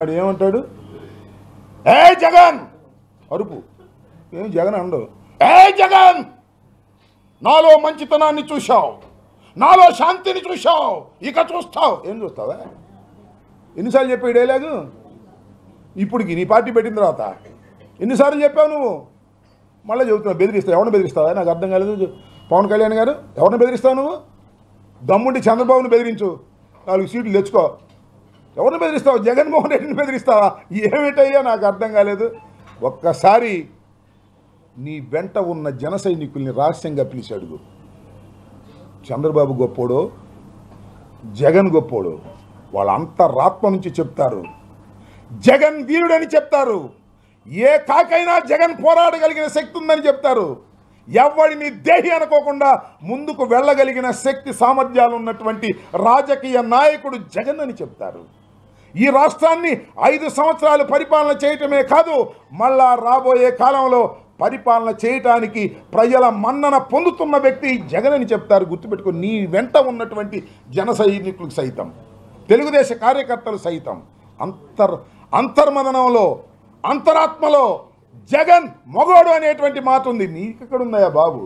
వాడు ఏమంటాడు? ఏ జగన్ అరుపు. ఏం జగన్ అండు? ఏ జగన్, నాలో మంచితనాన్ని చూశావు, నాలో శాంతిని చూశావు, ఇక చూస్తావు. ఏం చూస్తావా? ఎన్నిసార్లు చెప్పావు డైలాగు? ఇప్పటికి నీ పార్టీ పెట్టిన తర్వాత ఎన్నిసార్లు చెప్పావు నువ్వు? మళ్ళీ చెబుతున్నావు. బెదిరిస్తావు. ఎవరిని బెదిరిస్తావా? నాకు అర్థం కాలేదు. పవన్ కళ్యాణ్ గారు, ఎవరిని బెదిరిస్తావు నువ్వు? దమ్ముండి చంద్రబాబుని బెదిరించు, 4 సీట్లు తెచ్చుకో. ఎవరిని బెదిరిస్తావు? జగన్మోహన్ రెడ్డిని బెదిరిస్తావా? ఏమిటయ్యా నాకు అర్థం కాలేదు. ఒక్కసారి నీ వెంట ఉన్న జన సైనికుల్ని రహస్యంగా పిలిచి అడుగు. చంద్రబాబు గొప్పోడో జగన్ గొప్పోడో వాళ్ళ అంతరాత్మ నుంచి చెప్తారు. జగన్ వీరుడని చెప్తారు. ఏ కాకైనా జగన్ పోరాడగలిగిన శక్తి ఉందని చెప్తారు. ఎవడిని దేహి అనుకోకుండా ముందుకు వెళ్ళగలిగిన శక్తి సామర్థ్యాలు ఉన్నటువంటి రాజకీయ నాయకుడు జగన్ అని చెప్తారు. ఈ రాష్ట్రాన్ని 5 సంవత్సరాలు పరిపాలన చేయటమే కాదు, మళ్ళా రాబోయే కాలంలో పరిపాలన చేయటానికి ప్రజల మన్నన పొందుతున్న వ్యక్తి జగన్ అని చెప్తారు. గుర్తుపెట్టుకో. నీ వెంట ఉన్నటువంటి జన సైనికులకు సైతం, తెలుగుదేశ కార్యకర్తలు సైతం అంతర్మదనంలో, అంతరాత్మలో జగన్ మొగోడు అనేటువంటి మాట ఉంది. నీకెక్కడుందయ్యా బాబు?